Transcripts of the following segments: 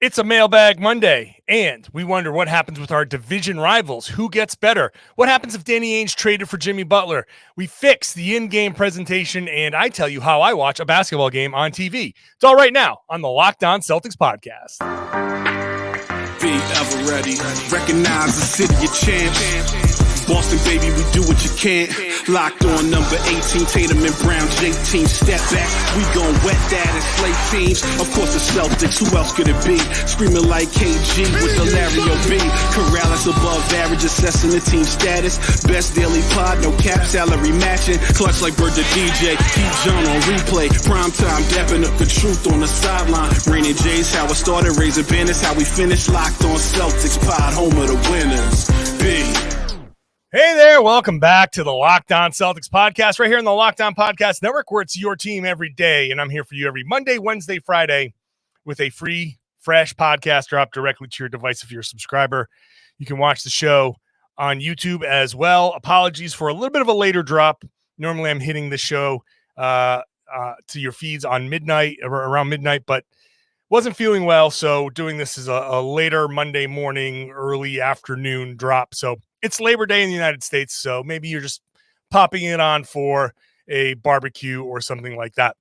It's a Mailbag Monday, and we wonder what happens with our division rivals. Who gets better? What happens if Danny Ainge traded for Jimmy Butler? We fix the in-game presentation, and I tell you how I watch a basketball game on TV. It's all right now on the Locked On Celtics podcast. Be ever ready. Recognize the city of champs. Boston, baby, we do what you can't. Locked on number 18, Tatum and Brown, J-team, step back. We gon' wet that and slay teams. Of course the Celtics, who else could it be? Screaming like KG with the Larry O.B. Karalis above average, assessing the team status. Best daily pod, no cap, salary matching. Clutch like Bird the DJ, keep John on replay. Prime time, dapping up the truth on the sideline. Raining J's, how it started, raising banners, how we finished. Locked on Celtics pod, home of the winners. B. Hey there, welcome back to the Locked On Celtics podcast right here in the Locked On Podcast Network, where it's your team every day, and I'm here for you every Monday, Wednesday, Friday with a free, fresh podcast drop directly to your device if you're a subscriber. You can watch the show on YouTube as well. Apologies for a little bit of a later drop. Normally I'm hitting the show to your feeds on midnight, or around midnight, but wasn't feeling well, so doing this is a later Monday morning, early afternoon drop. So it's Labor Day in the United States, so maybe you're just popping it on for a barbecue or something like that.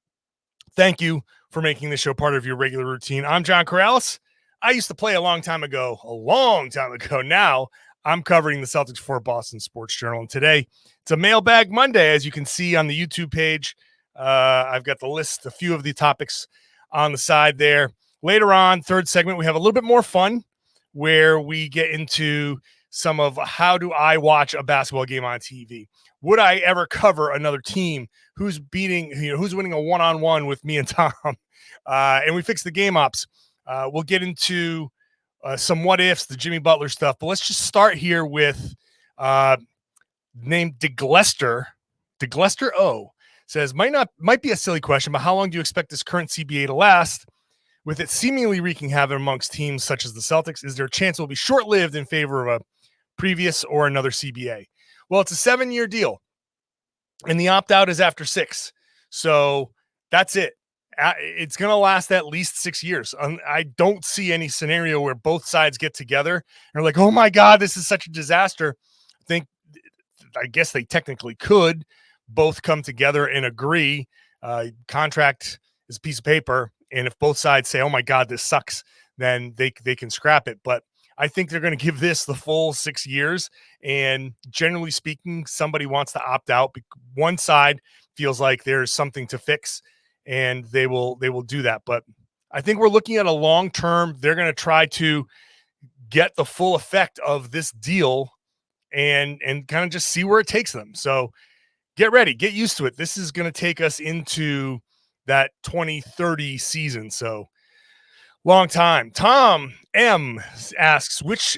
Thank you for making the show part of your regular routine. I'm John Karalis. I used to play a long time ago. Now I'm covering the Celtics for Boston Sports Journal, and today it's a Mailbag Monday, as you can see on the YouTube page. I've got the list, a few of the topics on the side there. Later on, third segment, we have a little bit more fun where we get into some of how do I watch a basketball game on TV? Would I ever cover another team who's who's winning a one-on-one with me and Tom? And we fix the game ops. We'll get into some what ifs, the Jimmy Butler stuff, but let's just start here with named DeGlester. DeGlester O says, might be a silly question, but how long do you expect this current CBA to last? With it seemingly wreaking havoc amongst teams such as the Celtics, is there a chance it will be short-lived in favor of a previous or another CBA? Well, it's a 7-year deal, and the opt-out is after 6. So that's it. It's going to last at least 6 years. I don't see any scenario where both sides get together and are like, oh my God, this is such a disaster. I guess they technically could both come together and agree. Contract is a piece of paper. And if both sides say, oh my God, this sucks, then they can scrap it. But I think they're going to give this the full 6 years. And generally speaking, somebody wants to opt out. One side feels like there's something to fix, and they will do that. But I think we're looking at a long term. They're going to try to get the full effect of this deal and kind of just see where it takes them. So get ready, get used to it. This is going to take us into that 2030 season. So long time. Tom M asks, which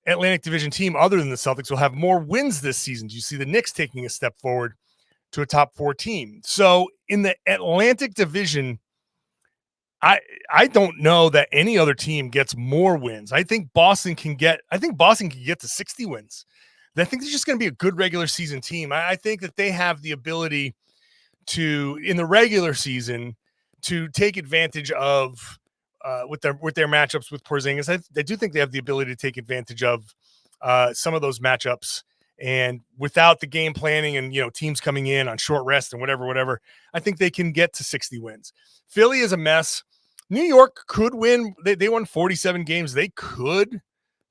Atlantic Division team other than the Celtics will have more wins this season? Do you see the Knicks taking a step forward to a top 4 team? So in the Atlantic Division, I don't know that any other team gets more wins. I think Boston can get to 60 wins. I think they're just going to be a good regular season team. I think that they have the ability to, in the regular season, to take advantage of with their matchups with Porzingis. I do think they have the ability to take advantage of some of those matchups, and without the game planning and teams coming in on short rest and whatever, I think they can get to 60 wins. Philly is a mess. New York could win. They won 47 games. They could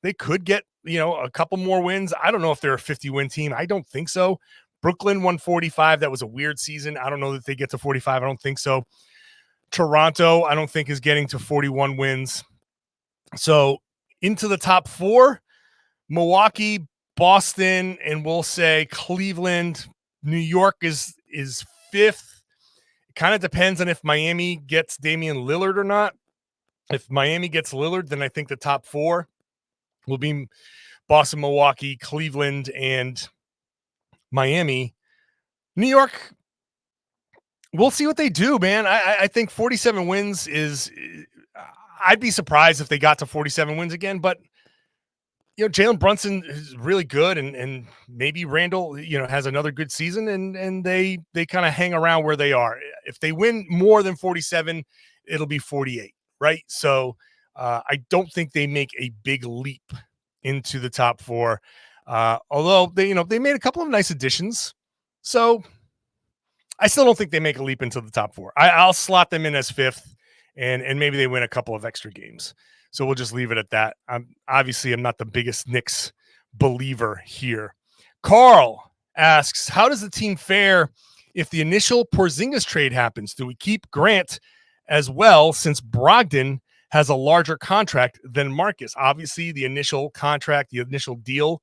get a couple more wins. I don't know if they're a 50-win team. I don't think so. Brooklyn won 45. That was a weird season. I don't know that they get to 45. I don't think so. Toronto, I don't think, is getting to 41 wins. So into the top 4, Milwaukee, Boston, and we'll say Cleveland. New York is 5th. It kind of depends on if Miami gets Damian Lillard or not. If Miami gets Lillard, then I think the top 4 will be Boston, Milwaukee, Cleveland, and Miami. New York, we'll see what they do, man. I think 47 wins is – I'd be surprised if they got to 47 wins again, but Jalen Brunson is really good, and maybe Randall, has another good season, and they kind of hang around where they are. If they win more than 47, it'll be 48, right? So I don't think they make a big leap into the top 4. Although they made a couple of nice additions. So I still don't think they make a leap into the top 4. I'll slot them in as 5th, and maybe they win a couple of extra games. So we'll just leave it at that. I'm not the biggest Knicks believer here. Carl asks, how does the team fare if the initial Porzingis trade happens? Do we keep Grant as well, since Brogdon has a larger contract than Marcus? Obviously, the initial contract, the initial deal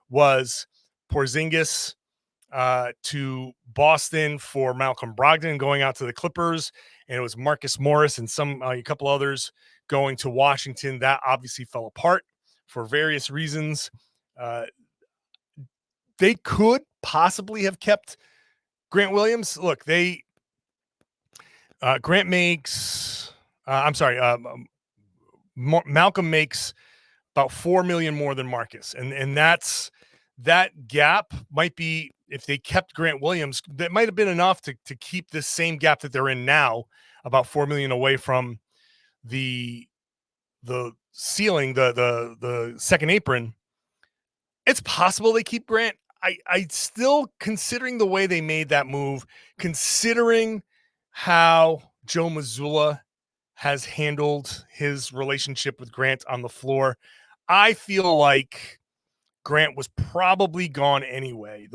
was Porzingis to Boston for Malcolm Brogdon going out to the Clippers, and it was Marcus Morris and a couple others going to Washington. That obviously fell apart for various reasons. They could possibly have kept Grant Williams. Look, Grant makes, Malcolm makes about $4 million more than Marcus. And that gap might be, if they kept Grant Williams, that might have been enough to keep this same gap that they're in now, about $4 million away from the ceiling, the second apron. It's possible they keep Grant. I still, considering the way they made that move, considering how Joe Mazzulla has handled his relationship with Grant on the floor, I feel like Grant was probably gone anyway.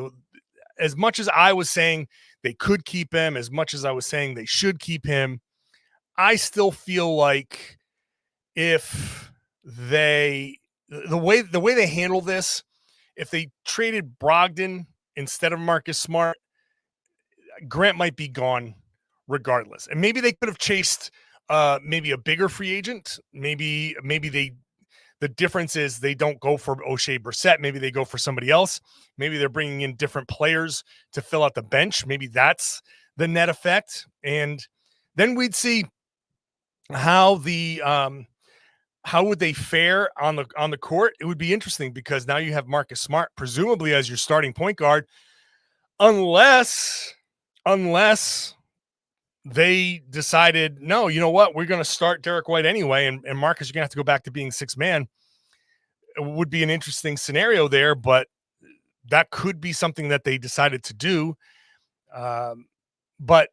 As much as I was saying they could keep him, as much as I was saying they should keep him, I still feel like if the way they handle this, if they traded Brogdon instead of Marcus Smart, Grant might be gone regardless. And maybe they could have chased maybe a bigger free agent. Maybe the difference is they don't go for O'Shea Brissett. Maybe they go for somebody else. Maybe they're bringing in different players to fill out the bench. Maybe that's the net effect. And then we'd see how how would they fare on the court. It would be interesting because now you have Marcus Smart presumably as your starting point guard, unless they decided, no, you know what, we're going to start Derek White anyway, and Marcus, you're going to have to go back to being 6 man. It would be an interesting scenario there, but that could be something that they decided to do. But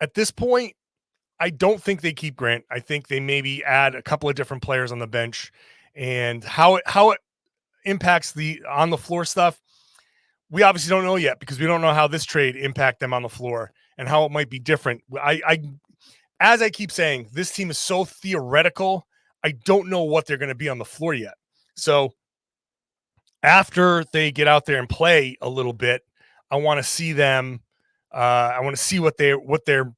at this point, I don't think they keep Grant. I think they maybe add a couple of different players on the bench, and how it impacts the on the floor stuff, we obviously don't know yet because we don't know how this trade impact them on the floor and how it might be different. As I keep saying, this team is so theoretical. I don't know what they're going to be on the floor yet. So after they get out there and play a little bit, I want to see them. I want to see what they're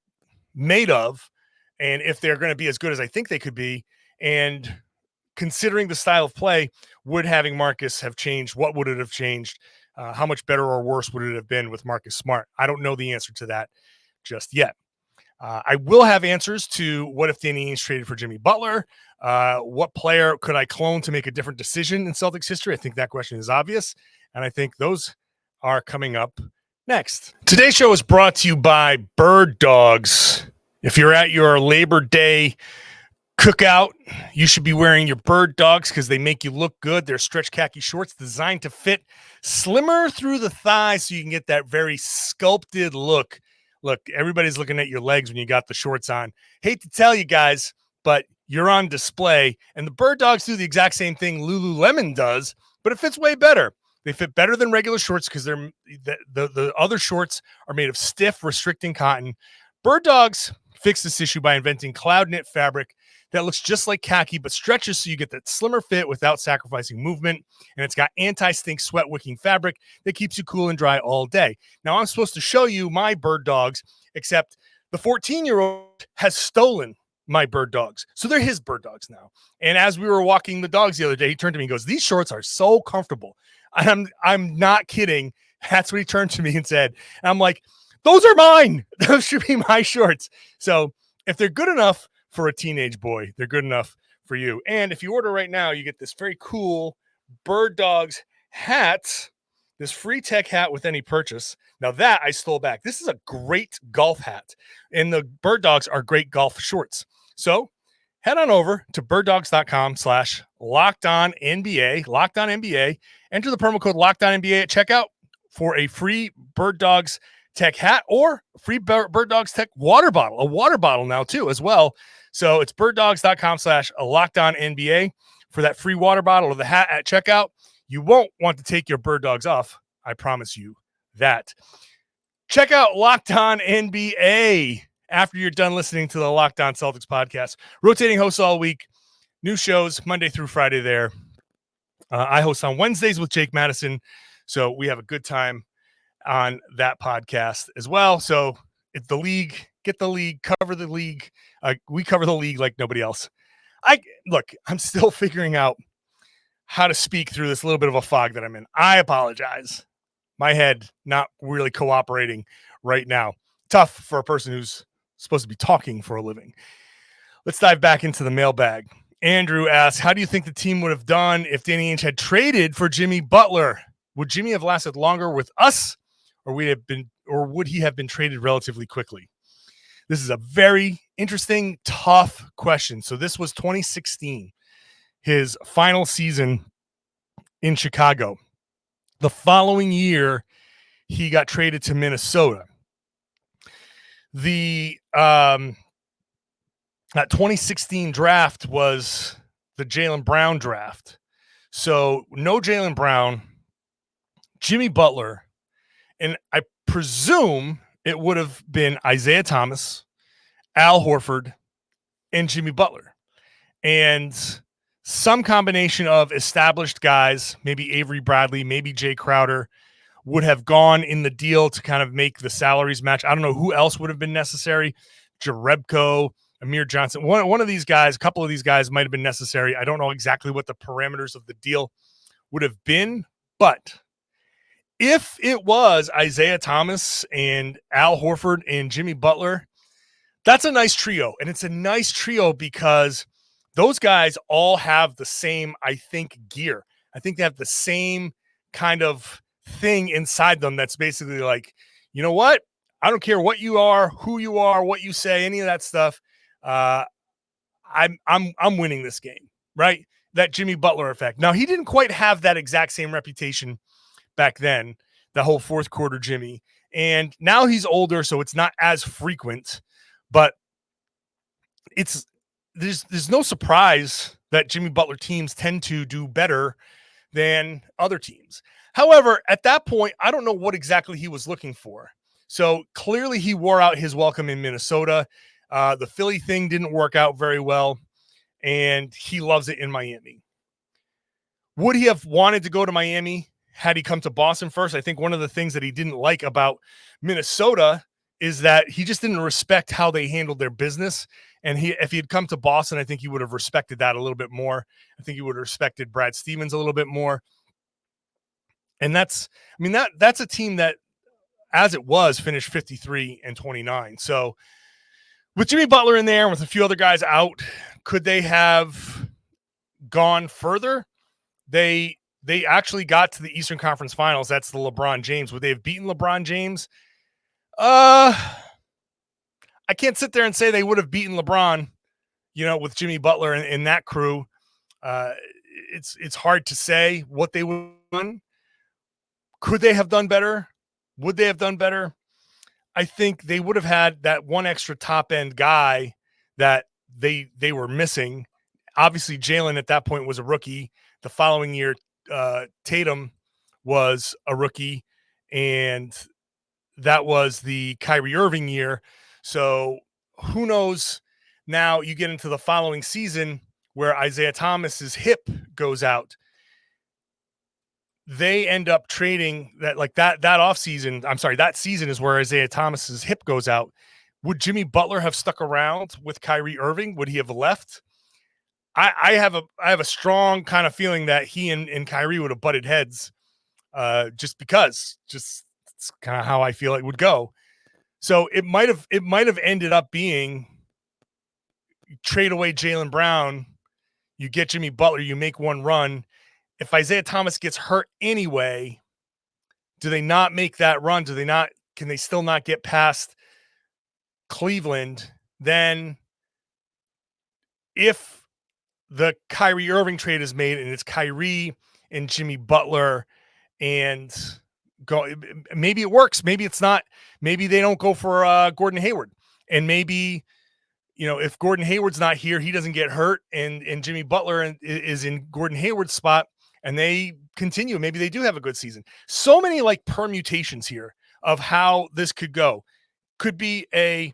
made of, and if they're going to be as good as I think they could be. And considering the style of play, would having Marcus have changed? What would it have changed? How much better or worse would it have been with Marcus Smart? I don't know the answer to that just yet. I will have answers to what if Danny Ainge traded for Jimmy Butler? What player could I clone to make a different decision in Celtics history? I think that question is obvious, and I think those are coming up next. Today's show is brought to you by Birddogs. If you're at your Labor Day cookout, you should be wearing your Birddogs because they make you look good. They're stretch khaki shorts designed to fit slimmer through the thighs so you can get that very sculpted look. Look, everybody's looking at your legs when you got the shorts on. Hate to tell you guys, but you're on display. And the Birddogs do the exact same thing Lululemon does, but it fits way better. They fit better than regular shorts because the other shorts are made of stiff, restricting cotton. Birddogs fixed this issue by inventing cloud knit fabric that looks just like khaki but stretches so you get that slimmer fit without sacrificing movement. And it's got anti-stink sweat wicking fabric that keeps you cool and dry all day. Now I'm supposed to show you my Birddogs, except the 14-year-old has stolen my Birddogs. So they're his Birddogs now. And as we were walking the dogs the other day, he turned to me and goes, "These shorts are so comfortable." And I'm not kidding. That's what he turned to me and said. And I'm like, those are mine. Those should be my shorts. So if they're good enough for a teenage boy, they're good enough for you. And if you order right now, you get this very cool Birddogs hat, this free tech hat with any purchase. Now that I stole back. This is a great golf hat, and the Birddogs are great golf shorts. So head on over to birddogs.com/LockedOnNBA, LockedOnNBA. Enter the promo code LockedOnNBA at checkout for a free Bird Dogs Tech hat or free Bird Dogs Tech water bottle, a water bottle now too as well. So it's birddogs.com/LockedOnNBA for that free water bottle or the hat at checkout. You won't want to take your Bird Dogs off. I promise you that. Check out Locked On NBA after you're done listening to the Locked On Celtics podcast. Rotating hosts all week. New shows Monday through Friday there. I host on Wednesdays with Jake Madison. So we have a good time on that podcast as well. So it's the league, get the league, cover the league. We cover the league like nobody else. I'm still figuring out how to speak through this little bit of a fog that I'm in. I apologize. My head not really cooperating right now. Tough for a person who's supposed to be talking for a living. Let's dive back into the mailbag. Andrew asks, how do you think the team would have done if Danny Ainge had traded for Jimmy Butler? Would Jimmy have lasted longer with us, or would he have been traded relatively quickly? This is a very interesting, tough question. So this was 2016. His final season in Chicago. The following year, he got traded to Minnesota. That 2016 draft was the Jaylen Brown draft. So no Jaylen Brown, Jimmy Butler, and I presume it would have been Isaiah Thomas, Al Horford, and Jimmy Butler. And some combination of established guys, maybe Avery Bradley, maybe Jay Crowder, would have gone in the deal to kind of make the salaries match. I don't know who else would have been necessary. Jerebko, Amir Johnson. One of these guys, a couple of these guys might have been necessary. I don't know exactly what the parameters of the deal would have been. But if it was Isaiah Thomas and Al Horford and Jimmy Butler, that's a nice trio. And it's a nice trio because those guys all have the same, I think, gear. I think they have the same kind of thing inside them that's basically like, you know what? I don't care what you are, who you are, what you say, any of that stuff. I'm winning this game, right? That Jimmy Butler effect. Now, he didn't quite have that exact same reputation back then, the whole fourth quarter Jimmy. And now he's older, so it's not as frequent, but there's no surprise that Jimmy Butler teams tend to do better than other teams. However, at that point, I don't know what exactly he was looking for. So clearly he wore out his welcome in Minnesota. The Philly thing didn't work out very well, and he loves it in Miami. Would he have wanted to go to Miami had he come to Boston first? I think one of the things that he didn't like about Minnesota is that he just didn't respect how they handled their business. And if he had come to Boston, I think he would have respected that a little bit more. I think he would have respected Brad Stevens a little bit more. And that's a team that, as it was, finished 53-29. So with Jimmy Butler in there, with a few other guys out, could they have gone further? They actually got to the Eastern Conference Finals. That's the LeBron James. Would they have beaten LeBron James? I can't sit there and say they would have beaten LeBron, with Jimmy Butler and that crew. It's hard to say what they would have done. Could they have done better? Would they have done better? I think they would have had that one extra top end guy that they were missing. Obviously, Jaylen at that point was a rookie. The following year, Tatum was a rookie, and that was the Kyrie Irving year. So who knows? Now you get into the following season where Isaiah Thomas's hip goes out. They end up trading that offseason. I'm sorry, that season is where Isaiah Thomas's hip goes out. Would Jimmy Butler have stuck around with Kyrie Irving? Would he have left? I have a strong kind of feeling that he and Kyrie would have butted heads, just because it's kind of how I feel it would go. So it might have ended up being trade away Jaylen Brown, you get Jimmy Butler, you make one run. If Isaiah Thomas gets hurt anyway, do they not make that run? Can they still not get past Cleveland? Then if the Kyrie Irving trade is made and it's Kyrie and Jimmy Butler and go, maybe it works. Maybe it's not. Maybe they don't go for Gordon Hayward. And maybe, if Gordon Hayward's not here, he doesn't get hurt, and Jimmy Butler is in Gordon Hayward's spot, and they continue. Maybe they do have a good season. So many like permutations here of how this could go. Could be a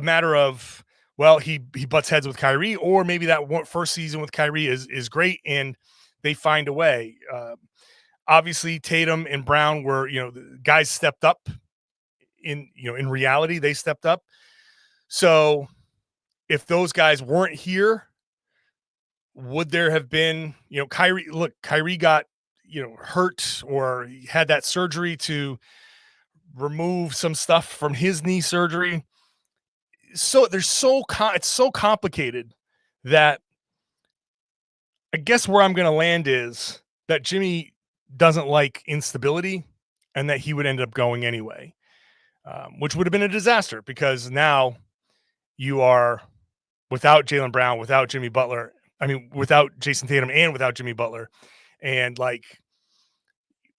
matter of, well, he butts heads with Kyrie, or maybe that first season with Kyrie is great and they find a way. Obviously, Tatum and Brown were, the guys stepped up in reality, they stepped up. So if those guys weren't here, would there have been, Kyrie got, hurt or had that surgery to remove some stuff from his knee surgery. So it's so complicated that I guess where I'm going to land is that Jimmy doesn't like instability and that he would end up going anyway, which would have been a disaster because now you are without Jaylen Brown, without Jimmy Butler. I mean, without Jayson Tatum and without Jimmy Butler. And like,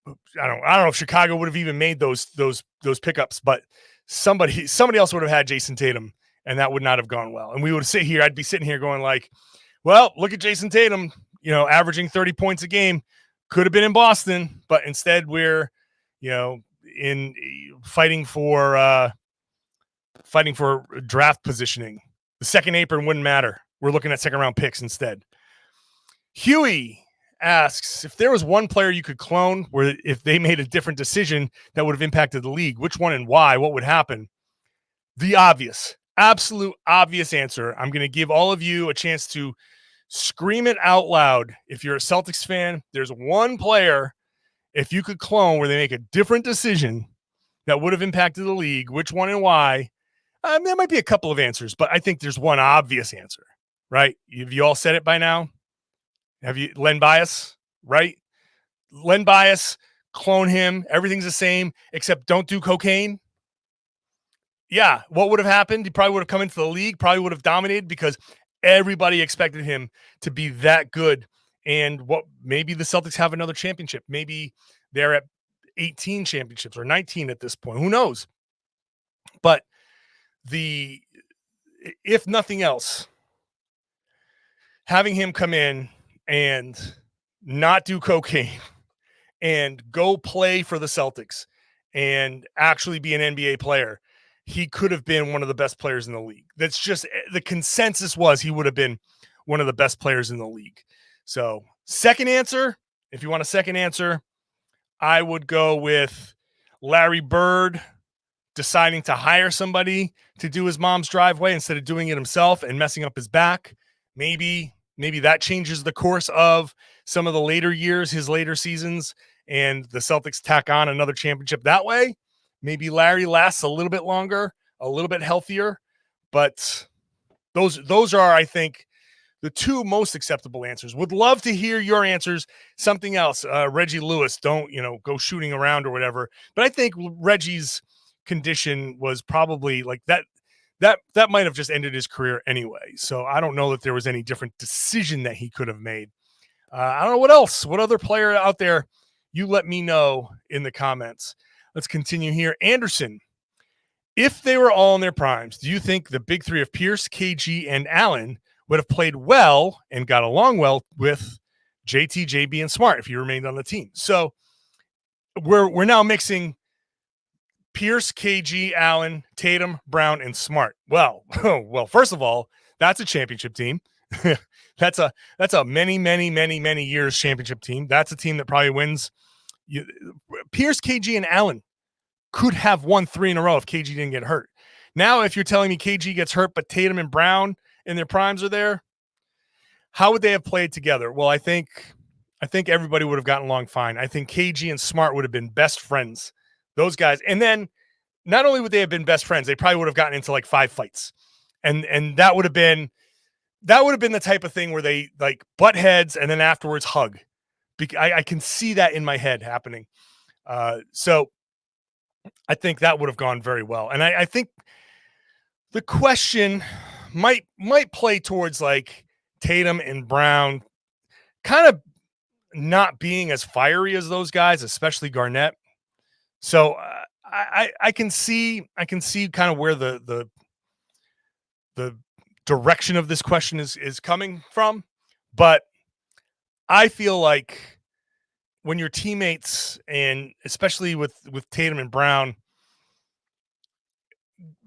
I don't know if Chicago would have even made those pickups, but somebody else would have had Jayson Tatum and that would not have gone well. And we would sit here, I'd be sitting here going like, well, look at Jayson Tatum, averaging 30 points a game, could have been in Boston, but instead we're, in fighting for draft positioning. The second apron wouldn't matter. We're looking at second round picks instead. Huey asks, if there was one player you could clone where if they made a different decision that would have impacted the league, which one and why, what would happen? The absolute obvious answer. I'm going to give all of you a chance to scream it out loud. If you're a Celtics fan, there's one player, if you could clone where they make a different decision that would have impacted the league, which one and why? There might be a couple of answers, but I think there's one obvious answer, right? Have you all said it by now? Have you? Len Bias, right? Len Bias, clone him. Everything's the same, except don't do cocaine. Yeah, what would have happened? He probably would have come into the league, probably would have dominated because everybody expected him to be that good. And maybe the Celtics have another championship. Maybe they're at 18 championships or 19 at this point. Who knows? But if nothing else, having him come in and not do cocaine and go play for the Celtics and actually be an NBA player, he could have been one of the best players in the league. That's just the consensus was he would have been one of the best players in the league. So second answer, if you want a second answer, I would go with Larry Bird deciding to hire somebody to do his mom's driveway instead of doing it himself and messing up his back. Maybe that changes the course of some of the later years, his later seasons, and the Celtics tack on another championship that way. Maybe Larry lasts a little bit longer, a little bit healthier, but those are, I think, the two most acceptable answers. Would love to hear your answers. Something else, Reggie Lewis, don't, go shooting around or whatever. But I think Reggie's condition was probably like that might have just ended his career anyway. So I don't know that there was any different decision that he could have made. I don't know what else. What other player out there? You let me know in the comments. Let's continue here. Anderson, if they were all in their primes, do you think the big three of Pierce, KG, and Allen would have played well and got along well with JT, JB, and Smart if he remained on the team? So we're now mixing Pierce, KG, Allen, Tatum, Brown, and Smart. Well, first of all, that's a championship team. That's a many, many, many, many years championship team. That's a team that probably wins. Pierce, KG, and Allen could have won 3 in a row if KG didn't get hurt. Now, if you're telling me KG gets hurt, but Tatum and Brown in their primes are there, how would they have played together? Well, I think everybody would have gotten along fine. I think KG and Smart would have been best friends. Those guys. And then not only would they have been best friends, they probably would have gotten into like 5 fights. And that would have been the type of thing where they like butt heads and then afterwards hug. I can see that in my head happening. So I think that would have gone very well. And I think the question might play towards like Tatum and Brown kind of not being as fiery as those guys, especially Garnett. So I can see kind of where the direction of this question is coming from, but I feel like when your teammates, and especially with Tatum and Brown,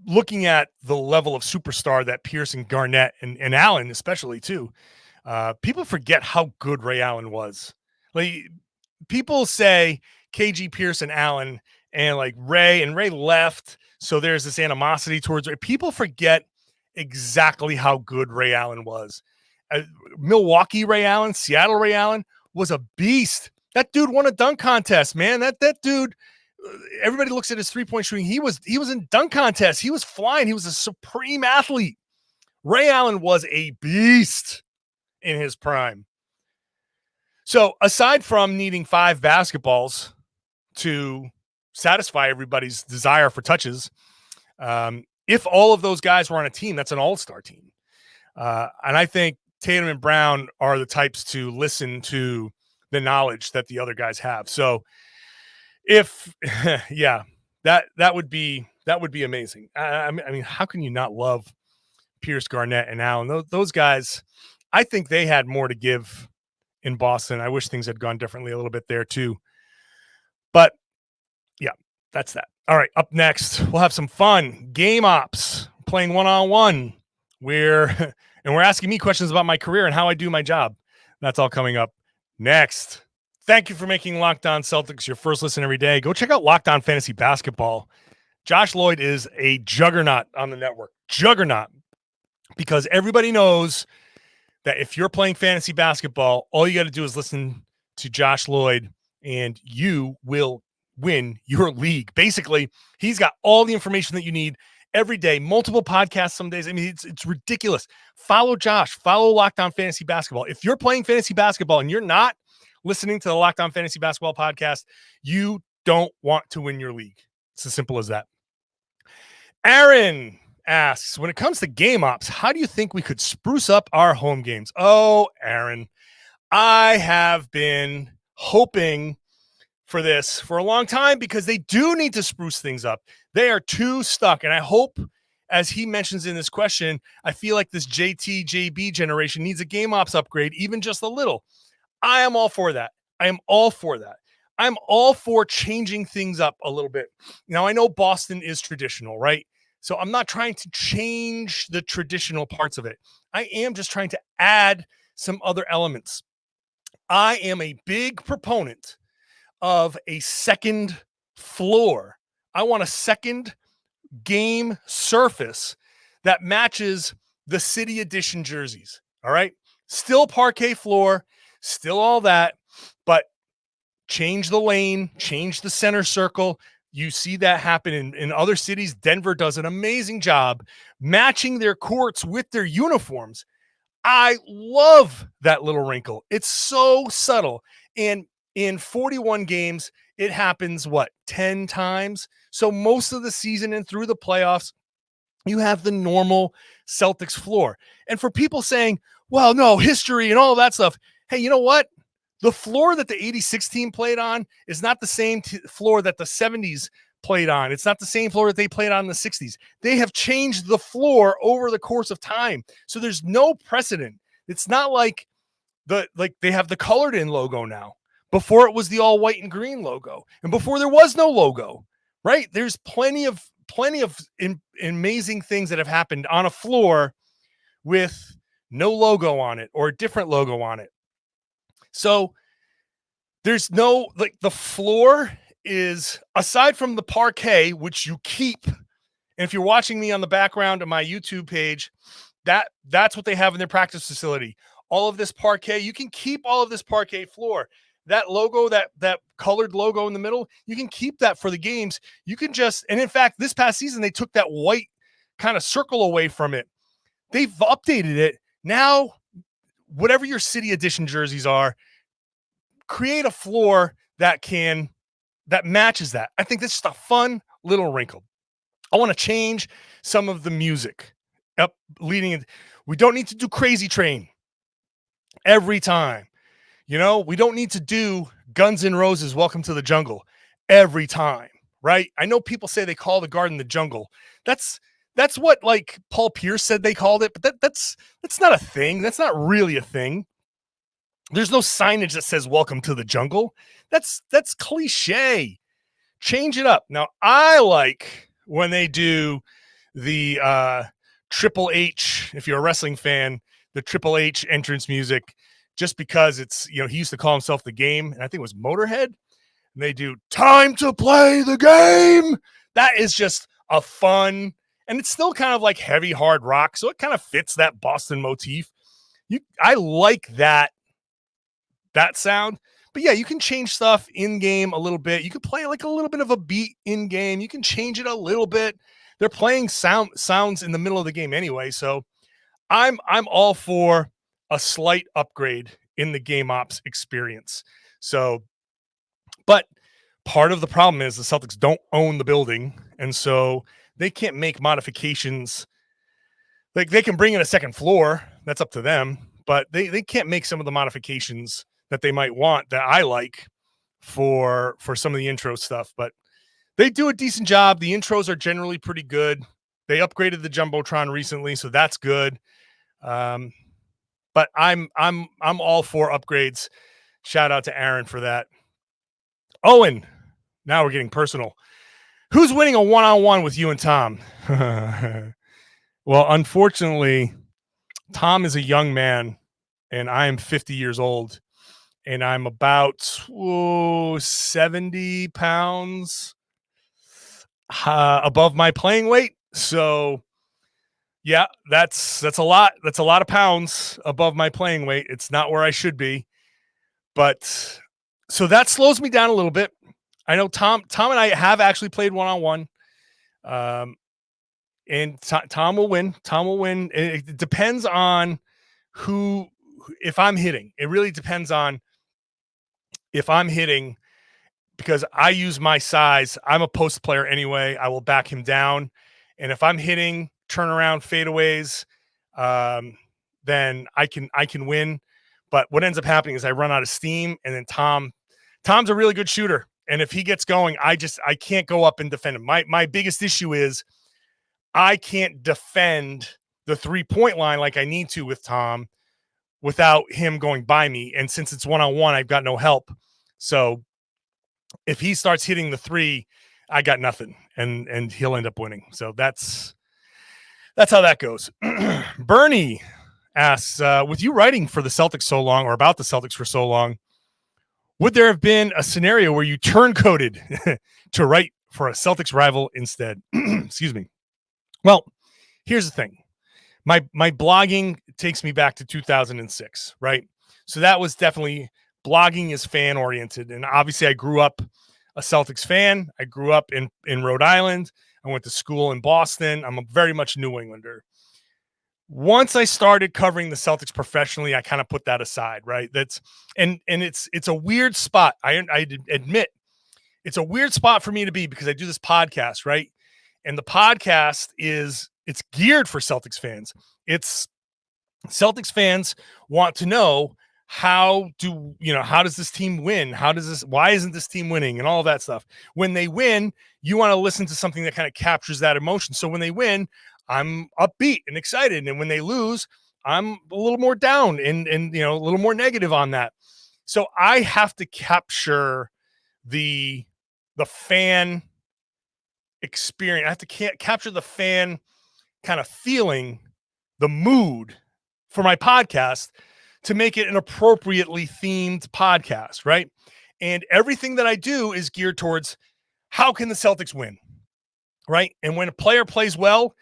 looking at the level of superstar that Pierce and Garnett and Allen especially too, people forget how good Ray Allen was. Like, people say KG, Pierce, and Allen, and like Ray left, so there's this animosity towards Ray. People forget exactly how good Ray Allen was. Milwaukee Ray Allen, Seattle Ray Allen was a beast. That dude won a dunk contest, man. That dude, everybody looks at his three-point shooting. He was in dunk contests. He was flying. He was a supreme athlete. Ray Allen was a beast in his prime. So aside from needing 5 basketballs to satisfy everybody's desire for touches, if all of those guys were on a team, that's an all-star team. And I think Tatum and Brown are the types to listen to the knowledge that the other guys have. So if, yeah, that would be amazing. I mean, how can you not love Pierce, Garnett, and Allen? Those guys, I think they had more to give in Boston. I wish things had gone differently a little bit there too. But yeah, that's that. All right, up next, we'll have some fun. Game ops, playing one-on-one. We're asking me questions about my career and how I do my job. That's all coming up next. Thank you for making Locked On Celtics your first listen every day. Go check out Locked On Fantasy Basketball. Josh Lloyd is a juggernaut on the network. Juggernaut. Because everybody knows that if you're playing fantasy basketball, all you got to do is listen to Josh Lloyd and you will win your league. Basically, he's got all the information that you need every day, multiple podcasts some days. I mean, it's ridiculous. Follow Josh. Follow Locked On Fantasy Basketball. If you're playing fantasy basketball and you're not listening to the Locked On Fantasy Basketball podcast, you don't want to win your league. It's as simple as that. Aaron asks, when it comes to game ops, how do you think we could spruce up our home games? Oh, Aaron, I have been hoping for this for a long time because they do need to spruce things up. They are too stuck. And I hope, as he mentions in this question, I feel like this JT, JB generation needs a game ops upgrade, even just a little. I am all for that. I'm all for changing things up a little bit. Now, I know Boston is traditional, right? So I'm not trying to change the traditional parts of it. I am just trying to add some other elements. I am a big proponent of a second floor. I want a second game surface that matches the City Edition jerseys. All right. Still parquet floor, still all that, but change the lane, change the center circle. You see that happen in other cities. Denver does an amazing job matching their courts with their uniforms. I love that little wrinkle. It's so subtle. And in 41 games, it happens, 10 times? So most of the season and through the playoffs, you have the normal Celtics floor. And for people saying, well, no, history and all that stuff, hey, you know what? The floor that the 86 team played on is not the same floor that the 70s played on. It's not the same floor that they played on in the 60s. They have changed the floor over the course of time. So there's no precedent. It's not like they have the colored in logo now. Before it was the all white and green logo. And before there was no logo, right? There's plenty of amazing things that have happened on a floor with no logo on it or a different logo on it. So there's no, the floor is, aside from the parquet, which you keep, and if you're watching me on the background of my YouTube page, that's what they have in their practice facility. All of this parquet, you can keep all of this parquet floor. That logo, that colored logo in the middle, you can keep that for the games. You can just, and in fact, this past season, they took that white kind of circle away from it. They've updated it. Now, whatever your City Edition jerseys are, create a floor that matches that. I think this is just a fun little wrinkle. I want to change some of the music up leading it. We don't need to do Crazy Train every time. We don't need to do Guns N' Roses Welcome to the Jungle every time, right? I know people say they call the garden the jungle. That's what like Paul Pierce said they called it, but that's not a thing. That's not really a thing. There's no signage that says welcome to the jungle. That's cliche. Change it up. Now, I like when they do the Triple H, if you're a wrestling fan, the Triple H entrance music, just because it's, he used to call himself the Game, and I think it was Motorhead, and they do Time to Play the Game. That is just a fun, and it's still kind of like heavy, hard rock, so it kind of fits that Boston motif. I like that sound. But yeah, you can change stuff in game a little bit. You could play like a little bit of a beat in game. You can change it a little bit. They're playing sounds in the middle of the game anyway, so I'm all for a slight upgrade in the game ops experience. So, but part of the problem is the Celtics don't own the building, and so they can't make modifications. Like, they can bring in a second floor. That's up to them, but they can't make some of the modifications that they might want that I like for some of the intro stuff. But they do a decent job. The intros are generally pretty good. They upgraded the Jumbotron recently, so that's good. But I'm all for upgrades. Shout out to Aaron for that. Owen, now we're getting personal. Who's winning a one-on-one with you and Tom? Well, unfortunately, Tom is a young man, and I am 50 years old, and I'm about 70 pounds above my playing weight. So, yeah, that's a lot. That's a lot of pounds above my playing weight. It's not where I should be, but so that slows me down a little bit. I know Tom and I have actually played one-on-one. And Tom will win. Tom will win. It depends on if I'm hitting. It really depends on if I'm hitting, because I use my size. I'm a post player anyway. I will back him down. And if I'm hitting turnaround fadeaways, then I can win. But what ends up happening is I run out of steam, and then Tom's a really good shooter. And if he gets going, I can't go up and defend him. My biggest issue is I can't defend the 3-point line like I need to with Tom without him going by me. And since it's one-on-one, I've got no help. So if he starts hitting the 3, I got nothing, and he'll end up winning. So that's how that goes. Bernie asks, with you writing for the Celtics so long, or about the Celtics for so long, would there have been a scenario where you turncoated to write for a Celtics rival instead? Excuse me. Well, here's the thing. My blogging takes me back to 2006, right? So that was definitely, blogging is fan oriented. And obviously I grew up a Celtics fan. I grew up in Rhode Island. I went to school in Boston. I'm a very much New Englander. Once I started covering the Celtics professionally, I kind of put that aside, right? And it's a weird spot. I admit it's a weird spot for me to be, because I do this podcast, right? And the podcast it's geared for Celtics fans. It's Celtics fans want to know, how does this team win? Why isn't this team winning? And all of that stuff. When they win, you want to listen to something that kind of captures that emotion. So when they win, I'm upbeat and excited. And when they lose, I'm a little more down and a little more negative on that. So I have to capture the fan experience. I have to capture the fan kind of feeling, the mood for my podcast, to make it an appropriately themed podcast, right? And everything that I do is geared towards, how can the Celtics win, right? And when a player plays well,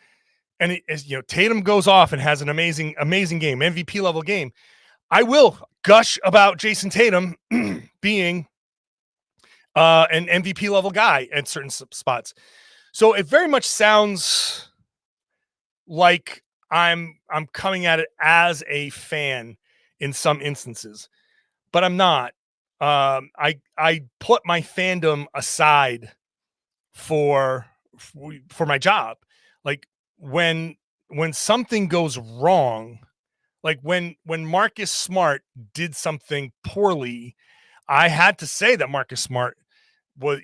and Tatum goes off and has an amazing game, MVP level game, I will gush about Jayson Tatum being an MVP level guy at certain spots. So it very much sounds like I'm coming at it as a fan in some instances, but I'm not. I put my fandom aside for my job. Like, when when something goes wrong, like when Marcus Smart did something poorly, I had to say that Marcus Smart was,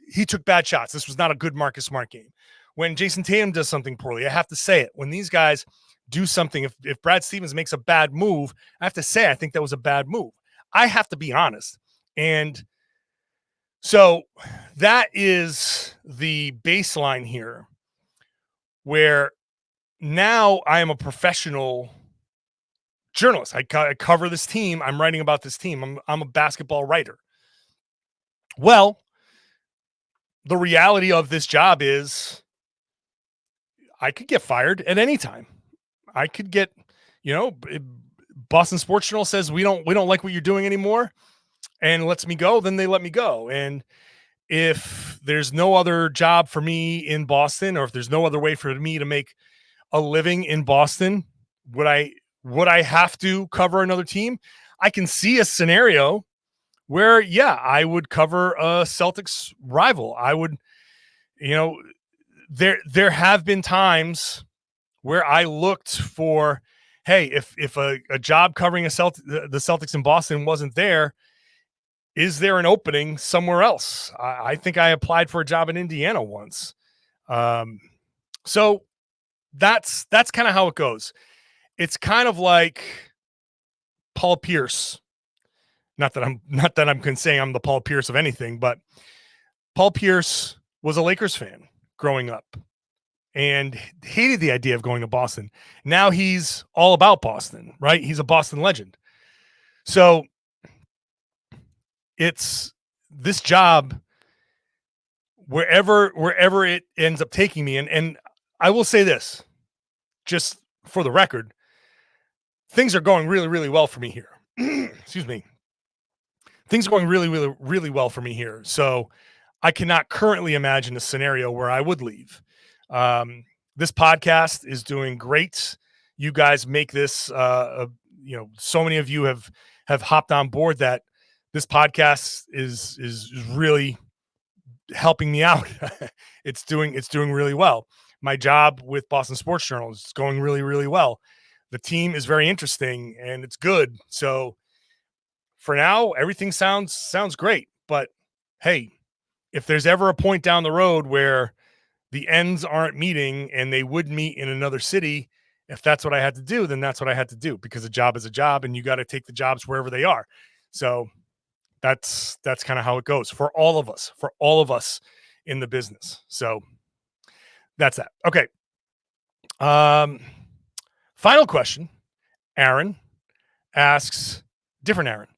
he took bad shots. This was not a good Marcus Smart game. When Jayson Tatum does something poorly, I have to say it. When these guys do something, if Brad Stevens makes a bad move, I have to say I think that was a bad move. I have to be honest. And so that is the baseline here, where now I am a professional journalist. I cover this team. I'm writing about this team. I'm a basketball writer. Well, the reality of this job is I could get fired at any time. I could get, Boston Sports Journal says we don't like what you're doing anymore and lets me go, then they let me go. And if there's no other job for me in Boston, or if there's no other way for me to make a living in Boston, would I have to cover another team? I can see a scenario where, yeah, I would cover a Celtics rival. I would, there have been times where I looked for, hey, if a job covering the Celtics in Boston wasn't there, is there an opening somewhere else? I think I applied for a job in Indiana once. So that's kind of how it goes. It's kind of like Paul Pierce. Not that I'm saying I'm the Paul Pierce of anything, but Paul Pierce was a Lakers fan growing up and hated the idea of going to Boston. Now he's all about Boston, right? He's a Boston legend. So it's this job, wherever it ends up taking me. And I will say this, just for the record, things are going really, really well for me here. Excuse me. Things are going really, really, really well for me here. So I cannot currently imagine a scenario where I would leave. This podcast is doing great. You guys make this, so many of you have hopped on board that this podcast is really helping me out. It's doing really well. My job with Boston Sports Journal is going really, really well. The team is very interesting and it's good. So for now, everything sounds great. But hey, if there's ever a point down the road where the ends aren't meeting and they would meet in another city, if that's what I had to do, then that's what I had to do, because a job is a job and you got to take the jobs wherever they are. So that's kind of how it goes for all of us in the business. So that's that. Okay. Final question. Aaron asks, different Aaron.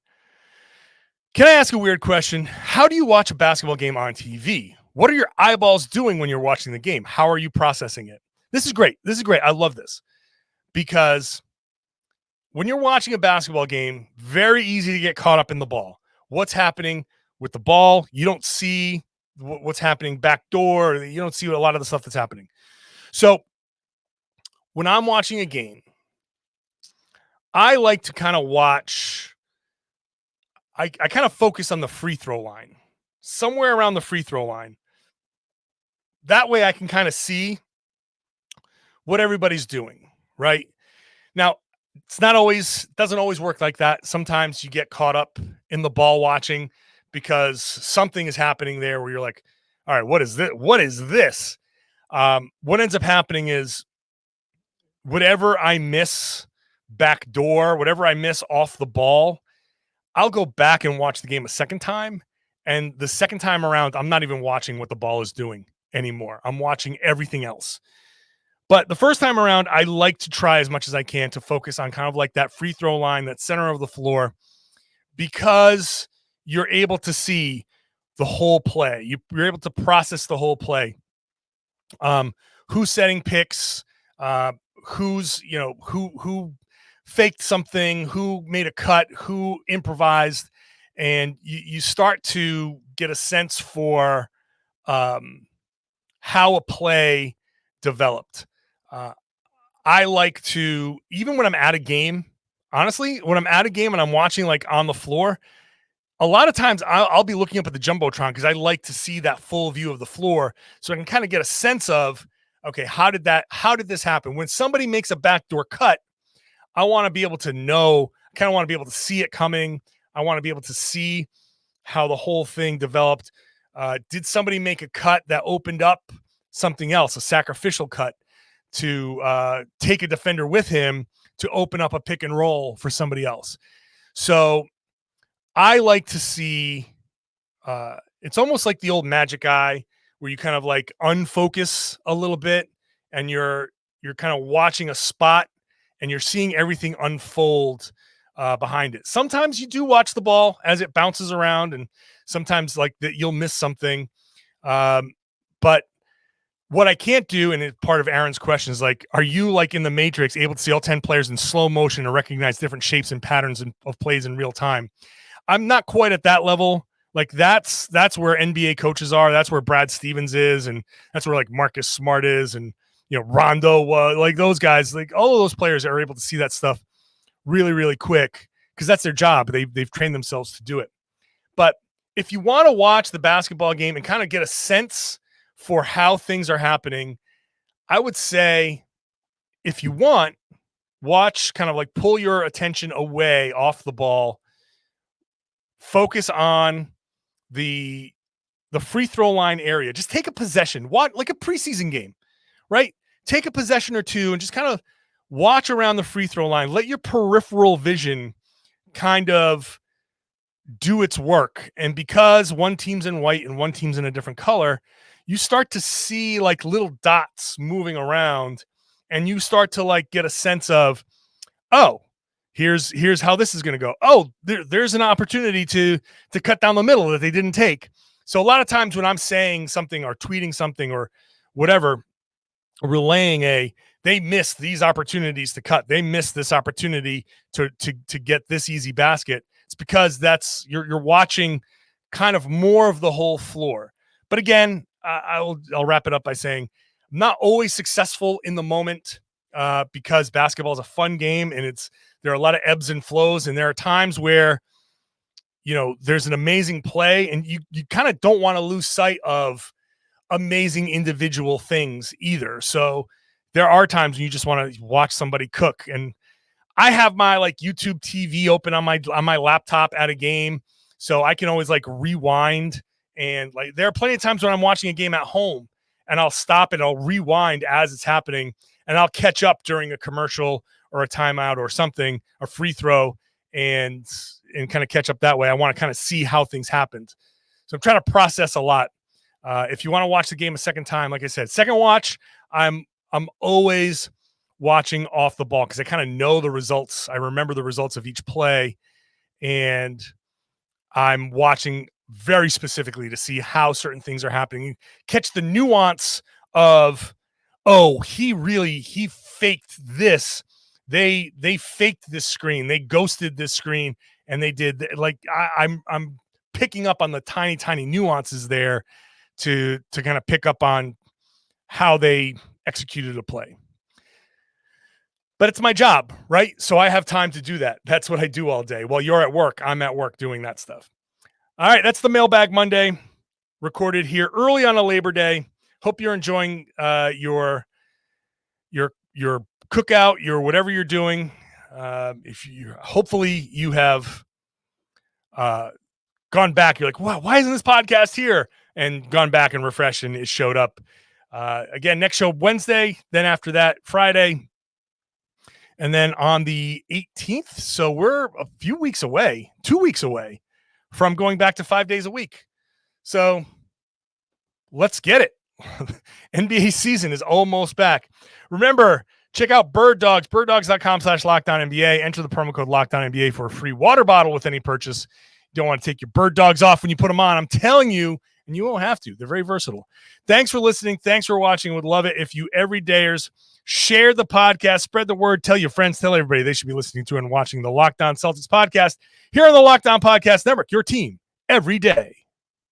Can I ask a weird question? How do you watch a basketball game on TV? What are your eyeballs doing when you're watching the game? How are you processing it? This is great. I love this, because when you're watching a basketball game, very easy to get caught up in the ball. What's happening with the ball? You don't see what's happening backdoor. You don't see a lot of the stuff that's happening. So when I'm watching a game, I like to kind of watch. I kind of focus on the free throw line, somewhere around the free throw line. That way I can kind of see what everybody's doing, right? Now, doesn't always work like that. Sometimes you get caught up in the ball watching because something is happening there where you're like, all right, what is this? What is this? What ends up happening is whatever I miss backdoor, whatever I miss off the ball, I'll go back and watch the game a second time. And the second time around, I'm not even watching what the ball is doing anymore. I'm watching everything else. But the first time around, I like to try as much as I can to focus on kind of like that free throw line, that center of the floor, because you're able to see the whole play. You're able to process the whole play. Who's setting picks, who's, who faked something, who made a cut, who improvised, and you start to get a sense for how a play developed. I like to, even when I'm at a game, honestly, when I'm at a game and I'm watching like on the floor, a lot of times I'll be looking up at the Jumbotron because I like to see that full view of the floor so I can kind of get a sense of, okay, how did this happen? When somebody makes a backdoor cut, I want to be able to know, I kind of want to be able to see it coming. I want to be able to see how the whole thing developed. Did somebody make a cut that opened up something else, a sacrificial cut to take a defender with him to open up a pick and roll for somebody else? So I like to see, it's almost like the old Magic Eye where you kind of like unfocus a little bit and you're kind of watching a spot and you're seeing everything unfold behind it. Sometimes you do watch the ball as it bounces around, and sometimes like that you'll miss something. But what I can't do, and it's part of Aaron's question, is like, are you like in the Matrix able to see all 10 players in slow motion and recognize different shapes and patterns of plays in real time? I'm not quite at that level. Like that's where NBA coaches are. That's where Brad Stevens is. And that's where like Marcus Smart is. And, Rondo was like those guys, like all of those players are able to see that stuff really, really quick because that's their job. They've trained themselves to do it. But if you want to watch the basketball game and kind of get a sense for how things are happening, I would say if you want, watch, kind of like pull your attention away off the ball, focus on the free throw line area. Just take a possession, watch like a preseason game, right? Take a possession or two and just kind of watch around the free throw line. Let your peripheral vision kind of do its work. And because one team's in white and one team's in a different color, you start to see like little dots moving around and you start to like get a sense of, oh, here's how this is going to go. Oh, there's an opportunity to cut down the middle that they didn't take. So a lot of times when I'm saying something or tweeting something or whatever, relaying they missed these opportunities to cut. They missed this opportunity to get this easy basket. It's because you're watching kind of more of the whole floor. But again, I'll wrap it up by saying I'm not always successful in the moment because basketball is a fun game and there are a lot of ebbs and flows. And there are times where, there's an amazing play and you kind of don't want to lose sight of amazing individual things either. So there are times when you just want to watch somebody cook. And I have my like YouTube TV open on my laptop at a game. So I can always like rewind, and like there are plenty of times when I'm watching a game at home and I'll stop and I'll rewind as it's happening and I'll catch up during a commercial or a timeout or something, a free throw, and kind of catch up that way. I want to kind of see how things happened. So I'm trying to process a lot. If you want to watch the game a second time, like I said, second watch, I'm always watching off the ball because I kind of know the results. I remember the results of each play, and I'm watching very specifically to see how certain things are happening. Catch the nuance of, oh, he faked this. They faked this screen. They ghosted this screen, and they did like I'm picking up on the tiny nuances there to kind of pick up on how they executed a play. But it's my job, right? So I have time to do that. That's what I do all day. While you're at work, I'm at work doing that stuff. All right, that's the Mailbag Monday, recorded here early on a Labor Day. Hope you're enjoying your cookout, your whatever you're doing. Hopefully you have gone back. You're like, wow, why isn't this podcast here? And gone back and refreshed, and it showed up. Again, next show Wednesday. Then after that, Friday. And then on the 18th. So we're a few weeks away, 2 weeks away from going back to 5 days a week. So let's get it. NBA season is almost back. Remember, check out Birddogs, birddogs.com/LockedOnNBA. Enter the promo code LockedOnNBA for a free water bottle with any purchase. You don't want to take your bird dogs off when you put them on. I'm telling you, and you won't have to. They're very versatile. Thanks for listening. Thanks for watching. Would love it if you everydayers share the podcast, spread the word, tell your friends, tell everybody they should be listening to and watching the Locked On Celtics podcast here on the Locked On Podcast Network, your team every day.